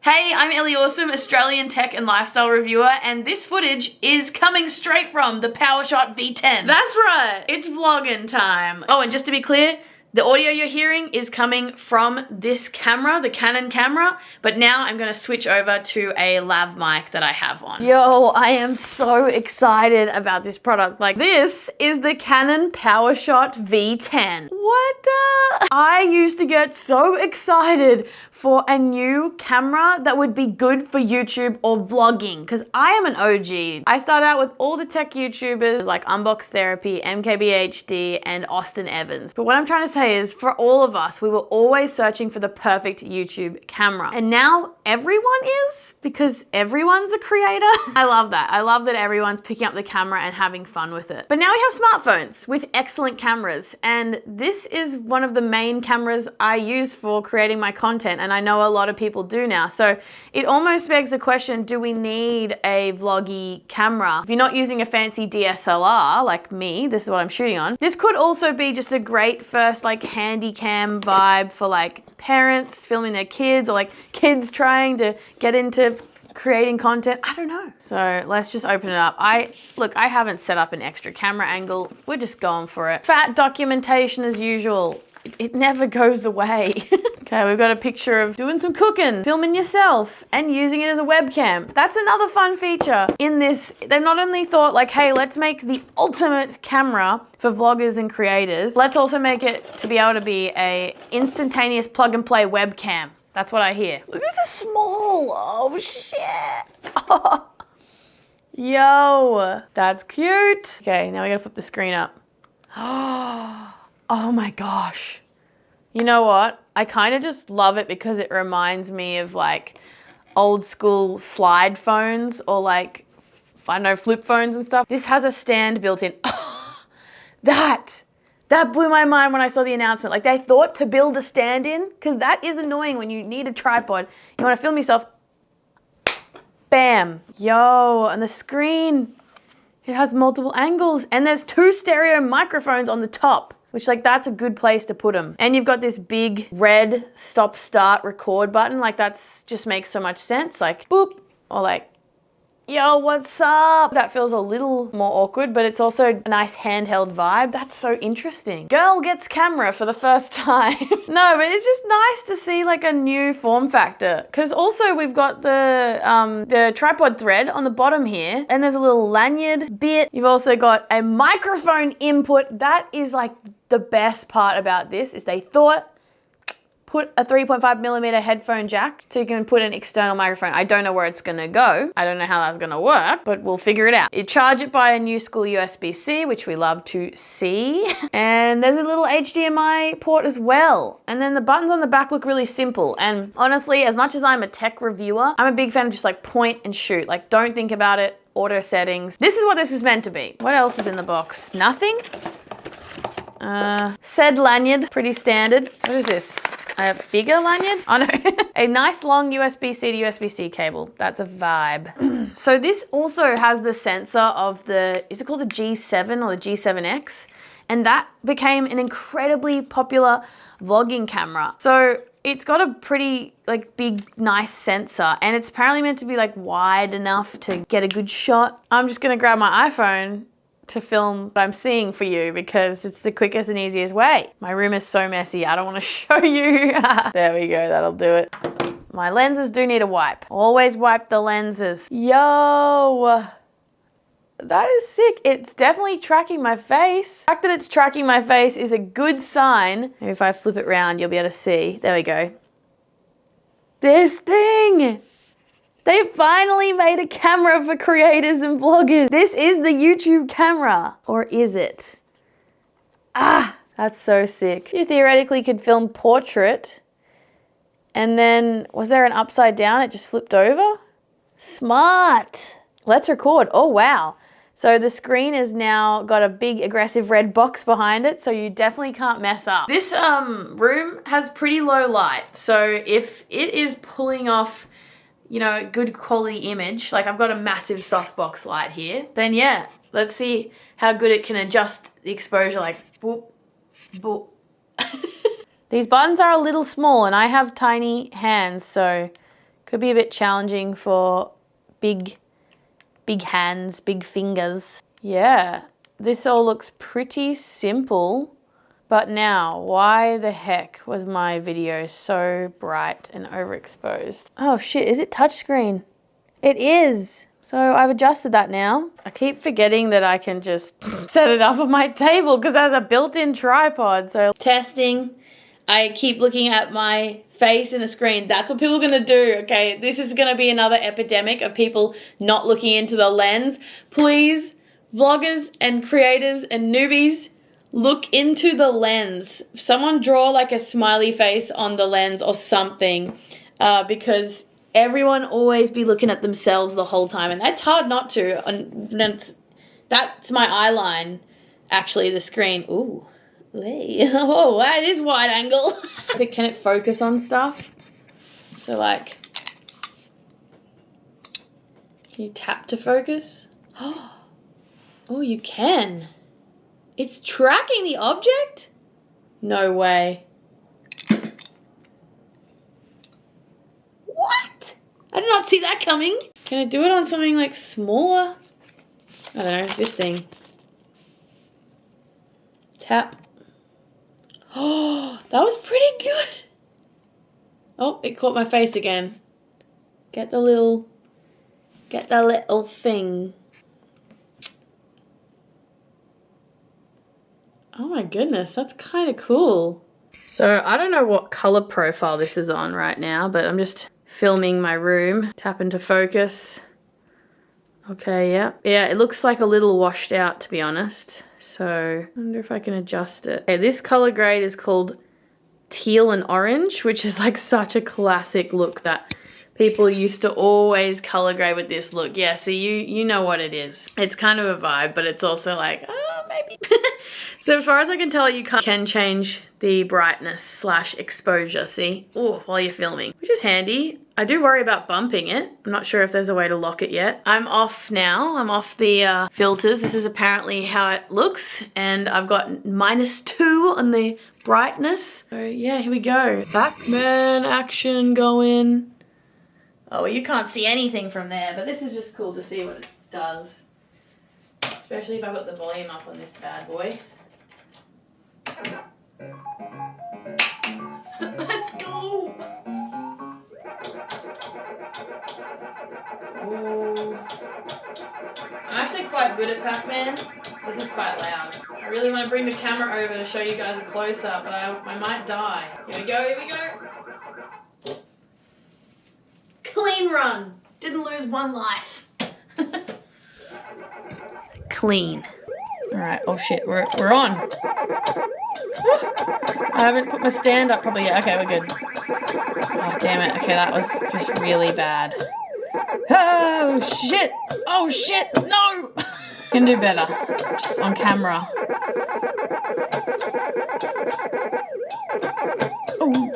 Hey, I'm Ellie Awesome, Australian tech and lifestyle reviewer, and this footage is coming straight from the PowerShot V10. That's right, it's vlogging time. Oh, and just to be clear, the audio you're hearing is coming from this camera, the Canon camera, but now I'm gonna switch over to a lav mic that I have on. Yo, I am so excited about this product. Like, this is the Canon PowerShot V10. What the? I used to get so excited for a new camera that would be good for YouTube or vlogging, because I am an OG. I started out with all the tech YouTubers like Unbox Therapy, MKBHD, and Austin Evans. But what I'm trying to say is, for all of us, we were always searching for the perfect YouTube camera. And now everyone is, because everyone's a creator. I love that. I love that everyone's picking up the camera and having fun with it. But now we have smartphones with excellent cameras, and this is one of the main cameras I use for creating my content, and I know a lot of people do now. So it almost begs the question, do we need a vloggy camera? If you're not using a fancy DSLR like me, this is what I'm shooting on. This could also be just a great first like handy cam vibe for like parents filming their kids, or like kids trying to get into creating content. I don't know. So let's just open it up. I haven't set up an extra camera angle. We're just going for it. Fat documentation as usual. It never goes away. Okay, we've got a picture of doing some cooking, filming yourself, and using it as a webcam. That's another fun feature in this. They've not only thought like, hey, let's make the ultimate camera for vloggers and creators, let's also make it to be able to be a instantaneous plug and play webcam. That's what I hear. Look, this is small. Oh, shit. Oh. Yo, that's cute. Okay, now we gotta flip the screen up. Oh my gosh. You know what? I kind of just love it because it reminds me of like old school slide phones, or like, I don't know, flip phones and stuff. This has a stand built in. That blew my mind when I saw the announcement. Like, they thought to build a stand in, because that is annoying when you need a tripod. You want to film yourself. Bam. Yo, and the screen, it has multiple angles, and there's 2 stereo microphones on the top, which, like, that's a good place to put them. And you've got this big red stop, start, record button. Like, that's just makes so much sense. Like, boop, or like, yo, what's up? That feels a little more awkward, but it's also a nice handheld vibe. That's so interesting. Girl gets camera for the first time. No, but it's just nice to see like a new form factor. Because also we've got the tripod thread on the bottom here, and there's a little lanyard bit. You've also got a microphone input. That is like the best part about this, is they thought, put a 3.5mm headphone jack so you can put an external microphone. I don't know where it's gonna go. I don't know how that's gonna work, but we'll figure it out. You charge it by a new school USB-C, which we love to see. And there's a little HDMI port as well. And then the buttons on the back look really simple. And honestly, as much as I'm a tech reviewer, I'm a big fan of just like point and shoot. Like, don't think about it, auto settings. This is what this is meant to be. What else is in the box? Nothing? Said lanyard, pretty standard. What is this? A bigger lanyard? Oh no, a nice long USB-C to USB-C cable. That's a vibe. So this also has the sensor of the, is it called the G7 or the G7X? And that became an incredibly popular vlogging camera. So it's got a pretty like big, nice sensor, and it's apparently meant to be like wide enough to get a good shot. I'm just gonna grab my iPhone to film what I'm seeing for you, because it's the quickest and easiest way. My room is so messy, I don't want to show you. There we go, that'll do it. My lenses do need a wipe. Always wipe the lenses. Yo, that is sick. It's definitely tracking my face. The fact that it's tracking my face is a good sign. Maybe if I flip it around, you'll be able to see. There we go. This thing. They finally made a camera for creators and vloggers. This is the YouTube camera. Or is it? Ah, that's so sick. You theoretically could film portrait, and then, was there an upside down? It just flipped over? Smart. Let's record. Oh, wow. So the screen has now got a big aggressive red box behind it, so you definitely can't mess up. This room has pretty low light, so if it is pulling off, you know, good quality image, like I've got a massive softbox light here, then yeah, let's see how good it can adjust the exposure, like boop, boop. These buttons are a little small and I have tiny hands, so Could be a bit challenging for big hands, big fingers. Yeah, this all looks pretty simple. But now, why the heck was my video so bright and overexposed? Oh shit, is it touchscreen? It is. So I've adjusted that now. I keep forgetting that I can just set it up on my table because it has a built-in tripod. So testing, I keep looking at my face in the screen. That's what people are gonna do, okay? This is gonna be another epidemic of people not looking into the lens. Please, vloggers and creators and newbies, look into the lens. Someone draw like a smiley face on the lens or something, because everyone always be looking at themselves the whole time, and that's hard not to. And that's my eye line, actually, the screen. Ooh, hey. Oh, that is wide angle. Can it focus on stuff? So like, can you tap to focus? Oh, you can. It's tracking the object? No way. What? I did not see that coming. Can I do it on something like smaller? I don't know, this thing. Tap. Oh, that was pretty good. Oh, it caught my face again. Get the little thing. Oh my goodness, that's kind of cool. So I don't know what color profile this is on right now, but I'm just filming my room. Tap into focus. Okay, yeah. Yeah, it looks like a little washed out, to be honest. So I wonder if I can adjust it. Okay, this color grade is called teal and orange, which is like such a classic look that people used to always color grade with this look. Yeah, so you know what it is. It's kind of a vibe, but it's also like, oh, maybe. So as far as I can tell, you can change the brightness / exposure, see? Oh, while you're filming, which is handy. I do worry about bumping it. I'm not sure if there's a way to lock it yet. I'm off now. I'm off the filters. This is apparently how it looks, and I've got -2 on the brightness. So yeah, here we go. Pac-Man action going. Oh, well, you can't see anything from there, but this is just cool to see what it does. Especially if I've got the volume up on this bad boy. Let's go! Ooh. I'm actually quite good at Pac-Man. This is quite loud. I really want to bring the camera over to show you guys a close-up, but I might die. Here we go, here we go. Clean run. Didn't lose one life. Clean. Alright, oh shit, we're on. I haven't put my stand up probably yet. Okay, we're good. Oh, damn it. Okay, that was just really bad. Oh shit! Oh shit! No! Can do better. Just on camera. Oh,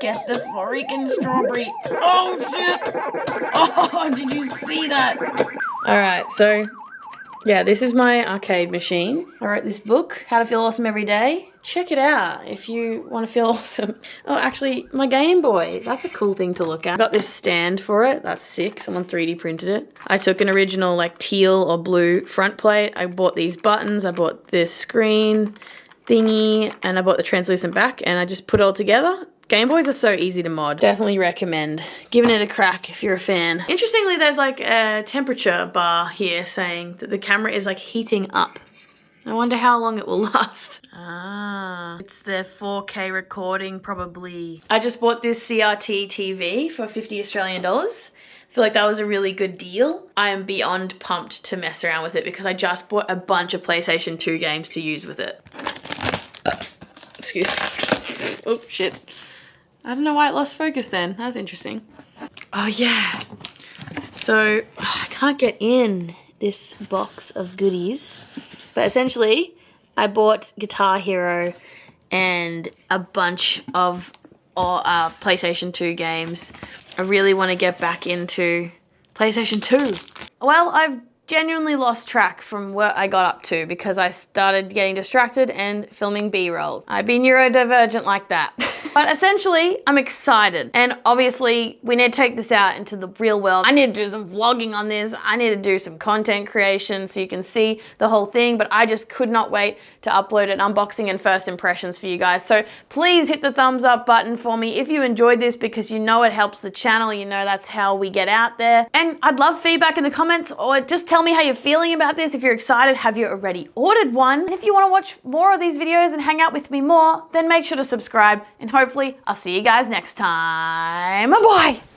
get the freaking strawberry. Oh shit! Oh, did you see that? Alright, so yeah, this is my arcade machine. I wrote this book, How to Feel Awesome Every Day. Check it out if you want to feel awesome. Oh, actually, my Game Boy. That's a cool thing to look at. Got this stand for it. That's sick. Someone 3D printed it. I took an original like teal or blue front plate. I bought these buttons. I bought this screen thingy, and I bought the translucent back, and I just put it all together. Game Boys are so easy to mod. Definitely recommend giving it a crack if you're a fan. Interestingly, there's like a temperature bar here saying that the camera is like heating up. I wonder how long it will last. Ah, it's the 4K recording probably. I just bought this CRT TV for 50 Australian dollars. I feel like that was a really good deal. I am beyond pumped to mess around with it because I just bought a bunch of PlayStation 2 games to use with it. Excuse me. Oh, shit. I don't know why it lost focus then. That was interesting. Oh yeah. So I can't get in this box of goodies. But essentially, I bought Guitar Hero and a bunch of PlayStation 2 games. I really want to get back into PlayStation 2. Well, I've genuinely lost track from what I got up to because I started getting distracted and filming B-roll. I'd be neurodivergent like that. But essentially, I'm excited. And obviously, we need to take this out into the real world. I need to do some vlogging on this. I need to do some content creation so you can see the whole thing. But I just could not wait to upload an unboxing and first impressions for you guys. So please hit the thumbs up button for me if you enjoyed this, because you know it helps the channel. You know that's how we get out there. And I'd love feedback in the comments, or just tell me how you're feeling about this. If you're excited, have you already ordered one? And if you want to watch more of these videos and hang out with me more, then make sure to subscribe, and hopefully I'll see you guys next time. Bye-bye.